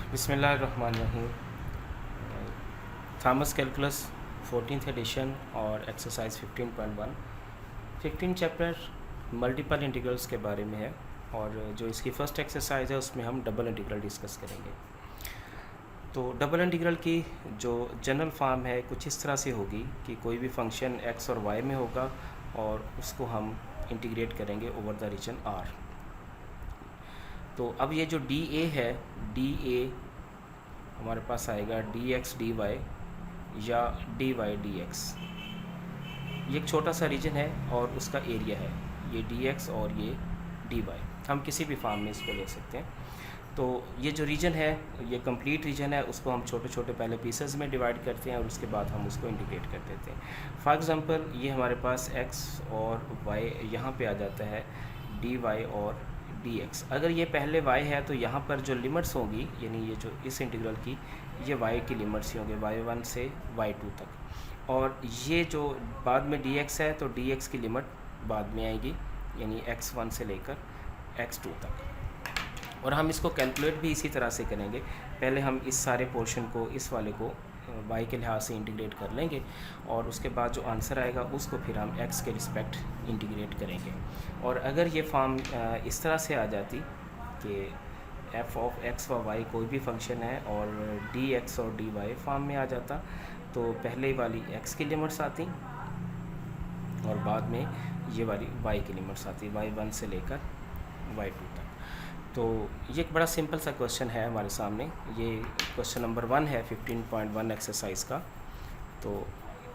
बिस्मिल्लाहिर्रहमानिर्रहीम। Thomas calculus 14th addition और exercise 15.1 15 chapter multiple integrals के बारे में है। और जो इसकी फ़र्स्ट एक्सरसाइज है उसमें हम डबल इंटीग्रल डिस्कस करेंगे। तो डबल इंटीग्रल की जो जनरल फॉर्म है कुछ इस तरह से होगी कि कोई भी फंक्शन एक्स और वाई में होगा और उसको हम इंटीग्रेट करेंगे ओवर द रीजन आर। तो अब ये जो डी ए है, डी ए हमारे पास आएगा डी एक्स डी वाई या डी वाई डी एक्स। ये एक छोटा सा रीजन है और उसका एरिया है ये डी एक्स और ये डी वाई। हम किसी भी फॉर्म में इसको ले सकते हैं। तो ये जो रीजन है ये कंप्लीट रीजन है, उसको हम छोटे छोटे पहले पीसेस में डिवाइड करते हैं और उसके बाद हम उसको इंटीग्रेट कर देते हैं। फॉर एग्ज़ाम्पल ये हमारे पास एक्स और वाई यहाँ पे आ जाता है डी वाई और डी एक्स। अगर ये पहले y है तो यहाँ पर जो लिमिट्स होंगी यानी ये जो इस इंटीग्रल की ये y की लिमिट्स ही होंगे y1 से y2 तक। और ये जो बाद में dx है तो dx की लिमिट बाद में आएगी यानी x1 से लेकर x2 तक। और हम इसको कैलकुलेट भी इसी तरह से करेंगे। पहले हम इस सारे पोर्शन को इस वाले को y के लिहाज से इंटीग्रेट कर लेंगे और उसके बाद जो आंसर आएगा उसको फिर हम x के रिस्पेक्ट इंटीग्रेट करेंगे। और अगर ये फॉर्म इस तरह से आ जाती कि f ऑफ x व y कोई भी फंक्शन है और dx और dy फॉर्म में आ जाता तो पहले वाली x की लिमिट्स आती और बाद में ये वाली y की लिमिट्स आती y1 से लेकर y2 तक। तो ये एक बड़ा सिंपल सा क्वेश्चन है हमारे सामने। ये क्वेश्चन नंबर 1 है 15.1 एक्सरसाइज का। तो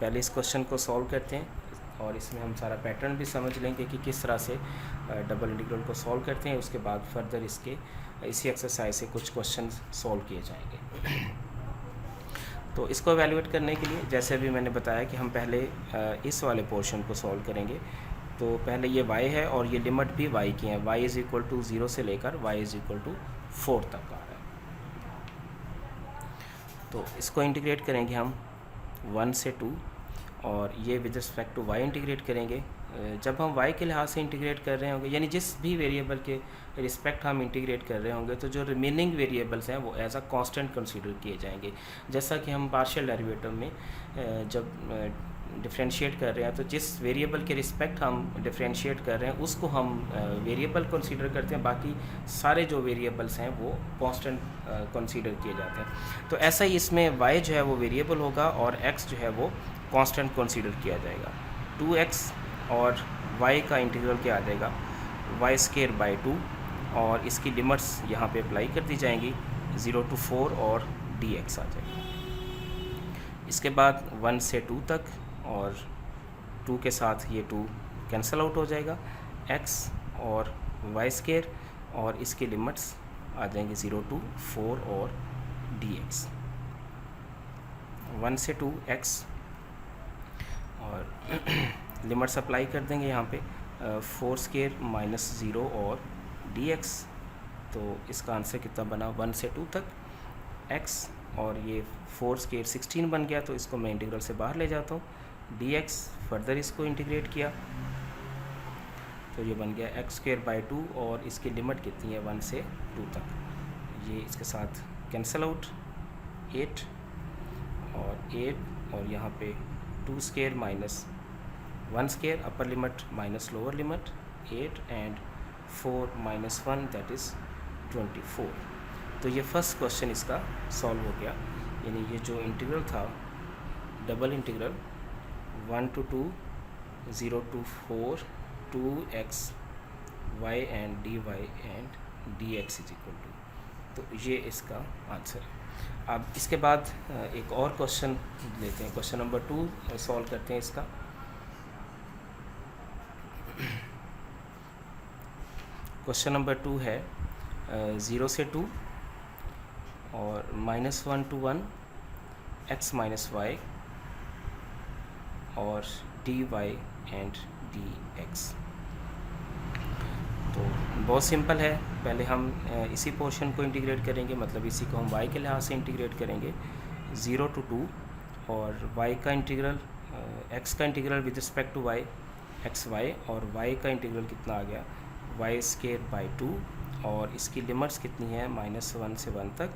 पहले इस क्वेश्चन को सॉल्व करते हैं और इसमें हम सारा पैटर्न भी समझ लेंगे कि किस तरह से डबल इंटीग्रल को सॉल्व करते हैं। उसके बाद फर्दर इसी एक्सरसाइज से कुछ क्वेश्चन सॉल्व किए जाएंगे। तो इसको एवेल्यूएट करने के लिए जैसे अभी मैंने बताया कि हम पहले इस वाले पोर्शन को सॉल्व करेंगे। तो पहले ये y है और ये लिमिट भी y की है, y इज़ इक्वल टू 0 से लेकर y इज़ इक्वल टू 4 तक आ रहा है। तो इसको इंटीग्रेट करेंगे हम 1 से 2 और ये with respect to y integrate करेंगे। जब हम y के लिहाज से इंटीग्रेट कर रहे होंगे यानी जिस भी वेरिएबल के रिस्पेक्ट हम इंटीग्रेट कर रहे होंगे तो जो रिमेनिंग वेरिएबल्स हैं वो एज अ कांस्टेंट कंसीडर किए जाएंगे। जैसा कि हम पार्शियल डेरिवेटिव में जब डिफरेंशिएट कर रहे हैं तो जिस वेरिएबल के रिस्पेक्ट हम डिफरेंशिएट कर रहे हैं उसको हम वेरिएबल कंसीडर करते हैं, बाकी सारे जो वेरिएबल्स हैं वो कांस्टेंट कंसीडर किए जाते हैं। तो ऐसा ही इसमें y जो है वो वेरिएबल होगा और x जो है वो कांस्टेंट कंसीडर किया जाएगा। 2x और y का इंटीग्रल क्या आ जाएगा y स्क्वायर बाई 2 और इसकी लिमिट्स यहाँ पे अप्लाई कर दी जाएंगी 0 to 4 और dx आ जाएगा। इसके बाद 1 से 2 तक और 2 के साथ ये 2 कैंसिल आउट हो जाएगा, x और y स्क्वायर और इसकी लिमिट्स आ जाएंगी 0 to 4 और dx। 1 से 2 x और लिमिट्स अप्लाई कर देंगे यहाँ पे 4 स्क्वायर माइनस 0 और dx। तो इसका आंसर कितना बना 1 से 2 तक x और ये 4 स्क्वायर 16 बन गया। तो इसको मैं इंटीग्रल से बाहर ले जाता हूँ, dx फर्दर इसको इंटीग्रेट किया तो ये बन गया x स्क्वायर बाई 2 और इसकी लिमिट कितनी है 1 से 2 तक। ये इसके साथ कैंसिल आउट 8 और यहाँ पे 2 square minus 1 square upper limit minus lower limit 8 and 4 minus 1 that is 24। तो ये फर्स्ट क्वेश्चन इसका सॉल्व हो गया। यानी ये जो इंटीग्रल था double integral 1 to 2 0 to 4 2x y and dy and dx is equal to, तो ये इसका आंसर है। अब इसके बाद एक और क्वेश्चन लेते हैं, क्वेश्चन नंबर 2 सॉल्व करते हैं इसका। क्वेश्चन नंबर 2 है 0 से 2 और -1 to 1 x माइनस वाई और dy एंड dx। तो बहुत सिंपल है। पहले हम इसी पोर्शन को इंटीग्रेट करेंगे, मतलब इसी को हम y के लिहाज से इंटीग्रेट करेंगे 0 to 2 और y का इंटीग्रल x का integral with respect to y x y और y का इंटीग्रल कितना आ गया y स्क्वायर बाई 2 और इसकी लिमिट्स कितनी है -1 से 1 तक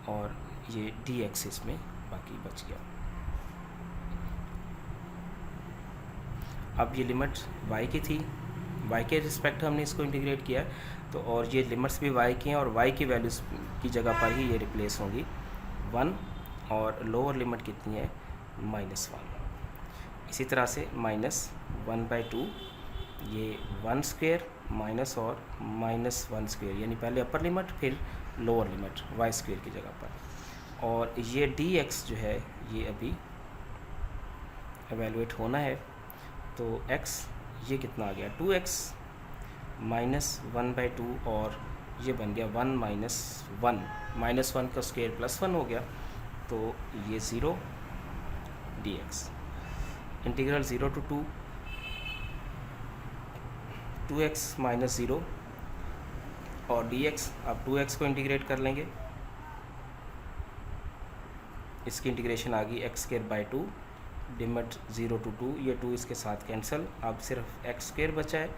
और ये डी एक्स इसमें बाकी बच गया। अब ये लिमिट y की थी, y के रिस्पेक्ट हमने इसको इंटीग्रेट किया, तो और ये लिमिट्स भी y की हैं और y की वैल्यूज़ की जगह पर ही ये रिप्लेस होंगी 1, और लोअर लिमिट कितनी है -1। इसी तरह से -1/2, ये 1 स्क्वेयर माइनस और -1 स्क्वेयर, यानी पहले अपर लिमिट फिर लोअर लिमिट y स्क्वेयर की जगह पर। और ये dx जो है ये अभी एवेलुएट होना है, तो x ये कितना आ गया 2x -1/2, और ये बन गया 1 -1, -1 का स्क्वेयर +1 हो गया, तो ये 0 dx। इंटीग्रल 0 to 2x -0 और dx। अब 2x को इंटीग्रेट कर लेंगे, इसकी इंटीग्रेशन आ गई x²/2, लिमिट 0 to 2, ये 2 इसके साथ कैंसिल, अब सिर्फ x² बचा है।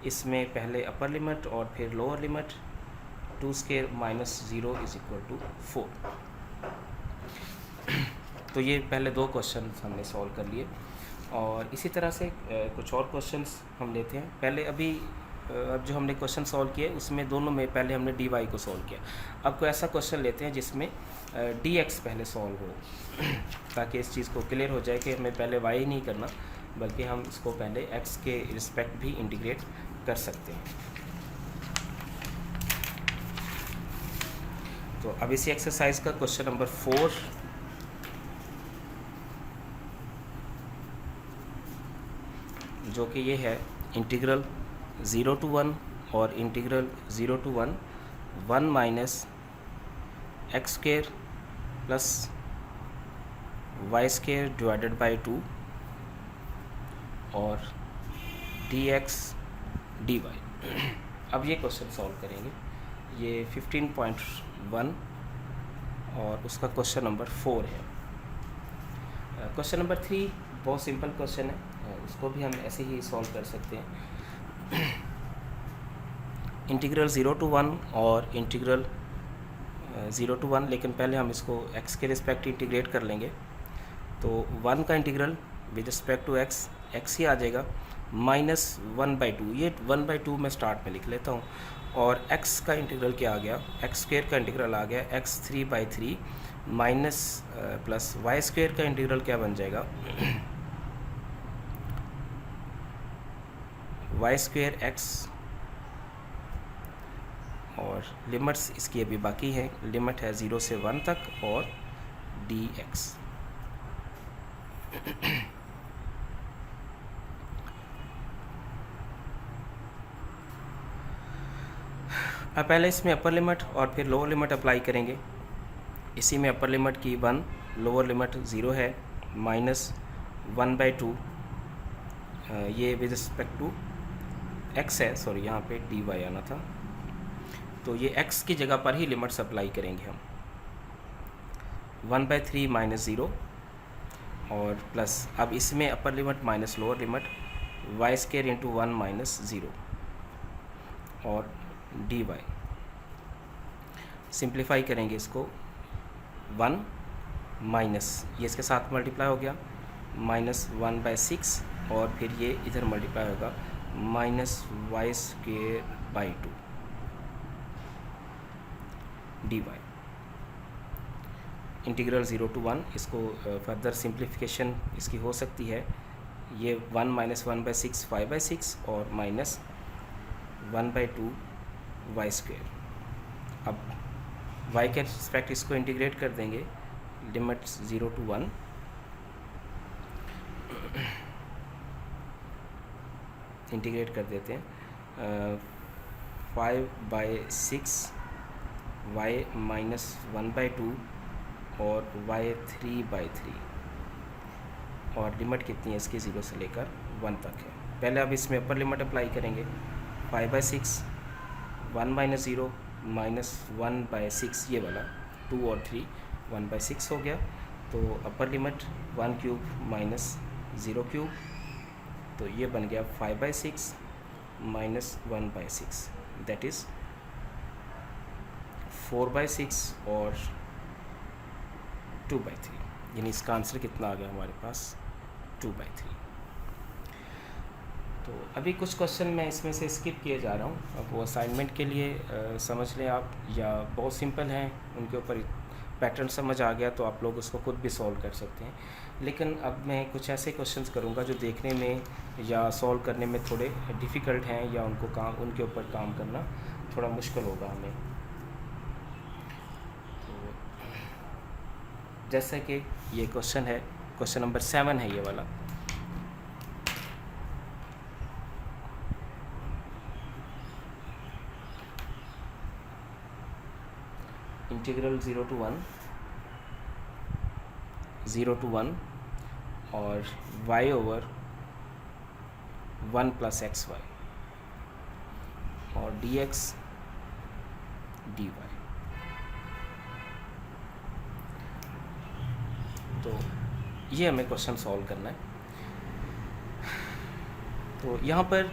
इसमें पहले अपर लिमिट और फिर लोअर लिमिट, 2² -0 = 4। तो ये पहले 2 क्वेश्चन हमने सॉल्व कर लिए, और इसी तरह से कुछ और क्वेश्चंस हम लेते हैं। पहले अभी अब जो हमने क्वेश्चन सॉल्व किए उसमें दोनों में पहले हमने dy को सॉल्व किया। अब कोई ऐसा क्वेश्चन लेते हैं जिसमें dx पहले सॉल्व हो, ताकि इस चीज़ को क्लियर हो जाए कि हमें पहले y ही नहीं करना, बल्कि हम इसको पहले x के रिस्पेक्ट भी इंटीग्रेट कर सकते हैं। तो अब इसी एक्सरसाइज का क्वेश्चन नंबर 4, जो कि ये है इंटीग्रल 0 to 1 और इंटीग्रल 0 to 1 (1 - x² + y² / 2) और dx dy। अब ये क्वेश्चन सॉल्व करेंगे, ये 15.1 और उसका क्वेश्चन नंबर 4 है। क्वेश्चन नंबर 3 बहुत सिंपल क्वेश्चन है, उसको भी हम ऐसे ही सॉल्व कर सकते हैं। इंटीग्रल 0 to 1 और इंटीग्रल 0 to 1, लेकिन पहले हम इसको x के रिस्पेक्ट इंटीग्रेट कर लेंगे। तो 1 का integral with respect to x ही आ जाएगा, -1/2, ये 1/2 मैं स्टार्ट में लिख लेता हूँ, और x का इंटीग्रल क्या आ गया, x² का इंटीग्रल आ गया x3/3 माइनस प्लस y² का इंटीग्रल क्या बन जाएगा y² x, और लिमिट्स इसकी अभी बाकी हैं, लिमिट है 0 से 1 तक, और dx। अब पहले इसमें अपर लिमिट और फिर लोअर लिमिट अप्लाई करेंगे। इसी में अपर लिमिट की 1, लोअर लिमिट 0 है, -1/2, ये विद रिस्पेक्ट टू x है, सॉरी यहाँ पे dy आना था, तो ये x की जगह पर ही लिमिट्स अप्लाई करेंगे हम। 1/3 -0, और प्लस अब इसमें upper limit minus lower limit y² × 1 - 0 और dy। सिंप्लीफाई करेंगे इसको, 1 माइनस ये इसके साथ मल्टीप्लाई हो गया -1/6, और फिर ये इधर मल्टीप्लाई होगा -y²/2 dy। इंटीग्रल 0 to 1, इसको फर्दर सिंप्लीफिकेशन इसकी हो सकती है, ये 1 - 1/6 5/6 और -1/2 y²। अब y के रिस्पेक्ट इसको इंटीग्रेट कर देंगे, लिमिट 0 to 1, इंटीग्रेट कर देते हैं, 5/6 y -1/2 और y3/3, और लिमिट कितनी है इसकी 0 से लेकर 1 तक है। पहले अब इसमें अपर लिमिट अप्लाई करेंगे, 5/6 1 - 0 -1/6, ये वाला 2 और 3 1/6 हो गया, तो अपर लिमिट 1³ - 0³, तो ये बन गया 5/6 -1/6, दैट इज़ 4/6 और 2/3, यानी इसका आंसर कितना आ गया हमारे पास 2/3। तो अभी कुछ क्वेश्चन मैं इसमें से स्किप किए जा रहा हूँ, अब वो असाइनमेंट के लिए समझ लें आप, या बहुत सिंपल हैं, उनके ऊपर पैटर्न समझ आ गया तो आप लोग उसको खुद भी सॉल्व कर सकते हैं। लेकिन अब मैं कुछ ऐसे क्वेश्चंस करूँगा जो देखने में या सॉल्व करने में थोड़े डिफ़िकल्ट हैं, या उनके ऊपर काम करना थोड़ा मुश्किल होगा हमें। तो जैसे कि ये क्वेश्चन है, क्वेश्चन नंबर 7 है ये वाला। इंटीग्रल 0 to 1 और y ओवर 1 + xy और dx dy। तो ये हमें क्वेश्चन सॉल्व करना है। तो यहाँ पर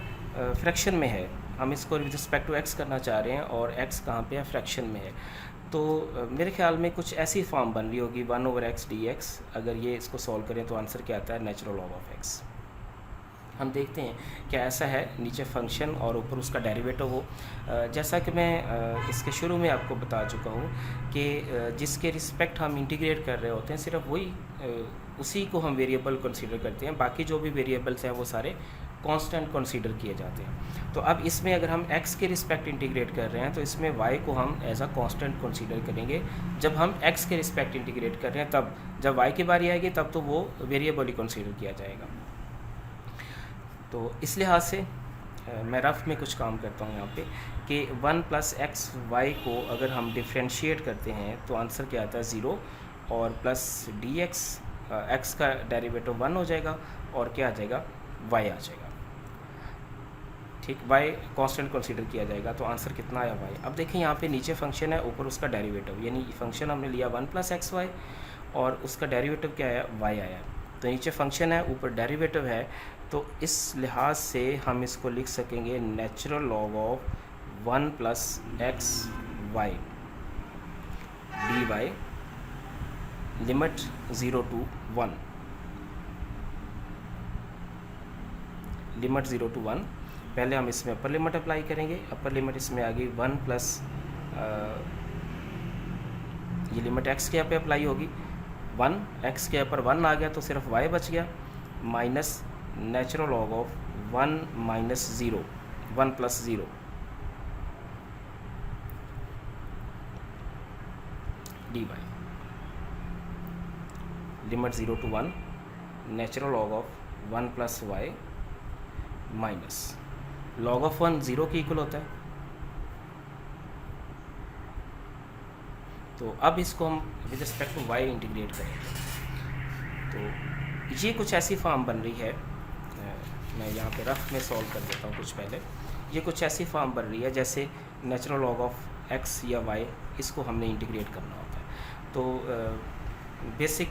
फ्रैक्शन में है, हम इसको विद रिस्पेक्ट टू x करना चाह रहे हैं और x कहाँ पे है, फ्रैक्शन में है। तो मेरे ख्याल में कुछ ऐसी फॉर्म बन रही होगी 1/x dx। अगर ये इसको सॉल्व करें तो आंसर क्या आता है, नेचुरल लॉग ऑफ x। हम देखते हैं क्या ऐसा है, नीचे फंक्शन और ऊपर उसका डेरिवेटिव हो। जैसा कि मैं इसके शुरू में आपको बता चुका हूँ कि जिसके रिस्पेक्ट हम इंटीग्रेट कर रहे होते हैं, सिर्फ वही उसी को हम वेरिएबल कंसीडर करते हैं, बाकी जो भी वेरिएबल्स हैं वो सारे कांस्टेंट कंसीडर किए जाते हैं। तो अब इसमें अगर हम x के रिस्पेक्ट इंटीग्रेट कर रहे हैं तो इसमें y को हम एज अ कांस्टेंट कंसीडर करेंगे। जब हम x के रिस्पेक्ट इंटीग्रेट कर रहे हैं तब जब y की बारी आएगी तब तो वो वेरिएबल ही कंसीडर किया जाएगा। तो इस लिहाज से मैं रफ में कुछ काम करता हूँ यहाँ पे कि 1 + xy को अगर हम डिफ्रेंशिएट करते हैं तो आंसर क्या आता है 0, और प्लस dx x का डेरिवेटिव 1 हो जाएगा और क्या आ जाएगा, y आ जाएगा। ठीक, y कांस्टेंट कंसीडर किया जाएगा तो आंसर कितना आया y। अब देखें यहाँ पे नीचे फंक्शन है, ऊपर उसका डेरिवेटिव, यानी फंक्शन हमने लिया 1 + xy और उसका डेरिवेटिव क्या आया, y आया। तो नीचे फंक्शन है, ऊपर डेरिवेटिव है, तो इस लिहाज से हम इसको लिख सकेंगे natural log of 1 + xy dy limit 0 to 1, limit 0 to 1। पहले हम इसमें अपर लिमिट अप्लाई करेंगे, अपर लिमिट इसमें आ गई 1 प्लस ये लिमिट x के यहाँ पे अप्लाई होगी 1, x के ऊपर 1 आ गया तो सिर्फ y बच गया, minus natural log of 1 - 0, 1 + 0 dy limit 0 to 1 natural log of 1 + y minus log of 1 0 के इक्वल होता है। तो अब इसको हम with respect to y integrate करेंगे। तो ये कुछ ऐसी फॉर्म बन रही है, मैं यहाँ पे रफ में सॉल्व कर देता हूँ कुछ पहले। ये कुछ ऐसी फॉर्म बन रही है जैसे नेचुरल लॉग ऑफ x या y, इसको हमने इंटीग्रेट करना होता है। तो बेसिक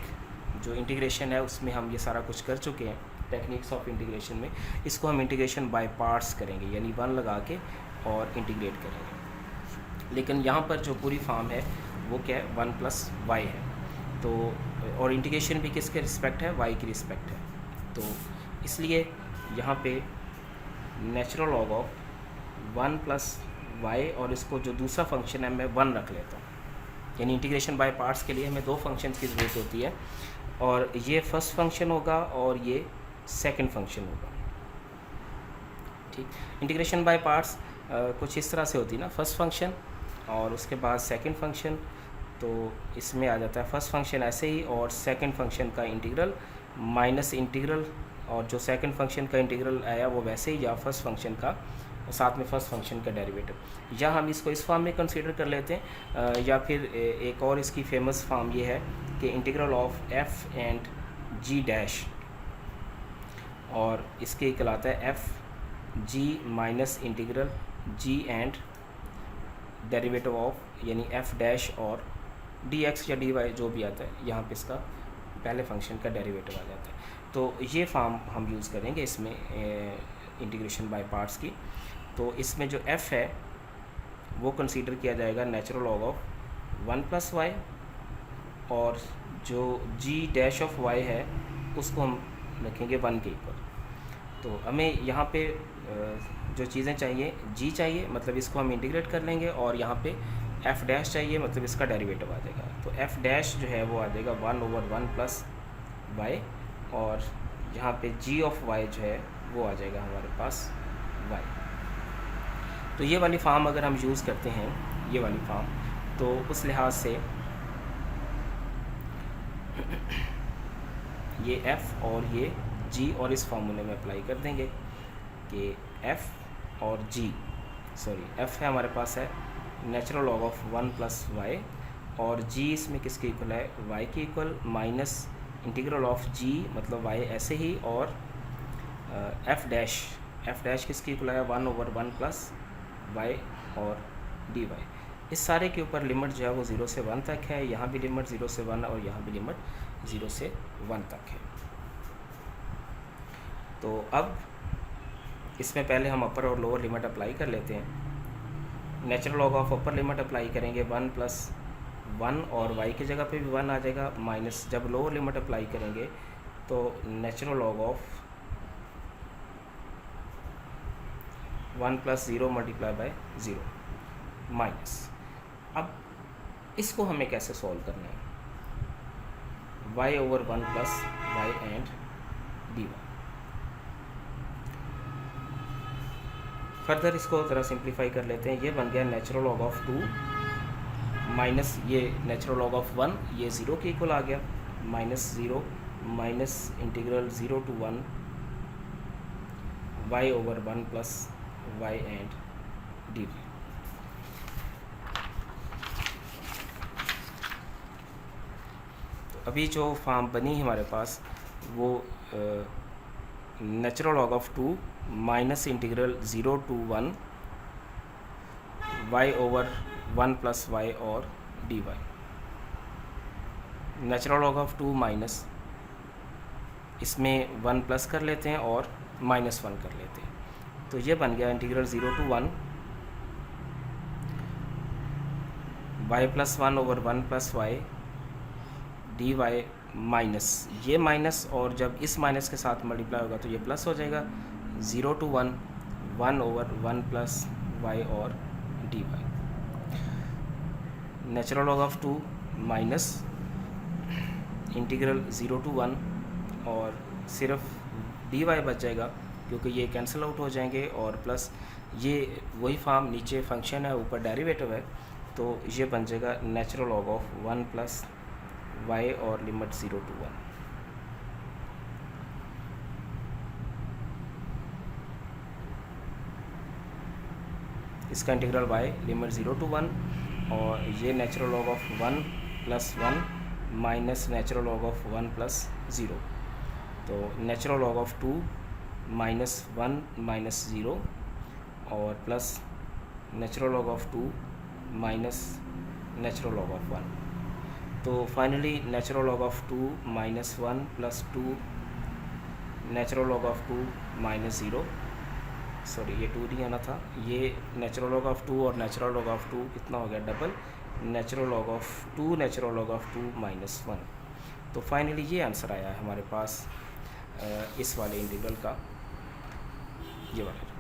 जो इंटीग्रेशन है उसमें हम ये सारा कुछ कर चुके हैं, टेक्निक्स ऑफ इंटीग्रेशन में। इसको हम इंटीग्रेशन बाय पार्ट्स करेंगे, यानी 1 लगा के और इंटीग्रेट करेंगे। लेकिन यहाँ पर जो पूरी फॉर्म है वो क्या है, 1 + y है। तो और इंटीग्रेशन भी किसके रिस्पेक्ट है, y की रिस्पेक्ट है। तो इसलिए यहाँ पे नेचुरल लॉग ऑफ 1 + y और इसको जो दूसरा फंक्शन है मैं 1 रख लेता हूँ। यानी इंटीग्रेशन बाय पार्ट्स के लिए हमें 2 फंक्शंस की ज़रूरत होती है, और ये फर्स्ट फंक्शन होगा और ये सेकंड फंक्शन होगा। ठीक, इंटीग्रेशन बाय पार्ट्स कुछ इस तरह से होती है ना, फर्स्ट फंक्शन और उसके बाद सेकंड फंक्शन। तो इसमें आ जाता है फर्स्ट फंक्शन ऐसे ही और सेकंड फंक्शन का इंटीग्रल माइनस इंटीग्रल, और जो सेकंड फंक्शन का इंटीग्रल आया वो वैसे ही, या फर्स्ट फंक्शन का और साथ में फर्स्ट फंक्शन का डेरिवेटिव, या हम इसको इस फॉर्म में कंसीडर कर लेते हैं। या फिर एक और इसकी फेमस फॉर्म ये है कि integral of f and g dash, और इसके इक्वल आता है f g minus integral g and derivative of, यानी f डैश और dx या dy जो भी आता है, यहाँ पे इसका पहले फंक्शन का डेरिवेटिव आ जाता है। तो ये फॉर्म हम यूज़ करेंगे इसमें इंटीग्रेशन बाय पार्ट्स की। तो इसमें जो f है वो कंसीडर किया जाएगा नेचुरल लॉग ऑफ 1 + y, और जो जी डैश ऑफ वाई है उसको हम रखेंगे 1 के इक्वल। तो हमें यहाँ पे जो चीज़ें चाहिए, जी चाहिए मतलब इसको हम इंटीग्रेट कर लेंगे, और यहाँ पे एफ डैश चाहिए मतलब इसका डेरिवेटिव आ जाएगा। तो एफ डैश जो है वो आ जाएगा 1/1 प्लस वाई, और यहाँ पे जी ऑफ वाई जो है वो आ जाएगा हमारे पास वाई। तो ये वाली फॉर्म अगर हम यूज़ करते हैं, ये वाली फॉर्म, तो उस लिहाज से ये f और ये g और इस फार्मूले में अप्लाई कर देंगे कि f और g, सॉरी f है हमारे पास है natural log of 1 plus y, और g इसमें किसके इक्वल है, y के equal, minus integral of g मतलब y ऐसे ही, और f डैश किसके इक्वल है 1/1 प्लस वाई और dy। इस सारे के ऊपर लिमिट जो है वो 0 से 1 तक है, यहाँ भी लिमिट 0 से 1 और यहाँ भी लिमिट 0 से 1 तक है। तो अब इसमें पहले हम अपर और लोअर लिमिट अप्लाई कर लेते हैं। Natural log of upper limit apply करेंगे 1 प्लस 1, और y की जगह पे भी 1 आ जाएगा, माइनस जब लोअर लिमिट अप्लाई करेंगे तो natural log of 1 plus 0 multiply by 0 minus. अब इसको हमें कैसे सॉल्व करना है, y/1 plus y and dy। Further इसको ज़रा सिंप्लीफाई कर लेते हैं। ये बन गया नेचुरल लॉग ऑफ 2 माइनस ये नेचुरल लॉग ऑफ 1, ये 0 के इक्वल आ गया, minus 0 minus integral 0 to 1 y/1 plus y and dy। अभी जो फॉर्म बनी हमारे पास वो natural log of 2 minus integral 0 to 1 y/1 plus y और dy। Natural log of 2 minus, इसमें 1 प्लस कर लेते हैं और माइनस 1 कर लेते हैं, तो ये बन गया integral 0 to 1 y+1/1 plus y dy minus, ये माइनस और जब इस माइनस के साथ मल्टीप्लाई होगा तो ये प्लस हो जाएगा, 0 to 1 1/1 प्लस वाई और dy। Natural log of 2 minus integral 0 to 1, और सिर्फ dy बच जाएगा क्योंकि ये कैंसिल आउट हो जाएंगे, और प्लस ये वही फॉर्म, नीचे फंक्शन है ऊपर डेरिवेटिव है, तो ये बन जाएगा natural log of 1 plus y और लिमिट 0 to 1। इसका इंटीग्रल y लिमिट 0 to 1, और ये natural log of 1 plus 1 minus natural log of 1 plus 0, तो natural log of 2 minus 1 minus 0 और plus natural log of 2 minus natural log of 1। तो finally natural log of 2 minus 1 plus 2 natural log of 2 minus 0, sorry ये 2 नहीं आना था, ये natural log of 2 और natural log of 2 कितना हो गया, double, natural log of 2 natural log of 2 minus 1। तो फाइनली ये आंसर आया है हमारे पास इस वाले इंटीग्रल का, ये वाला।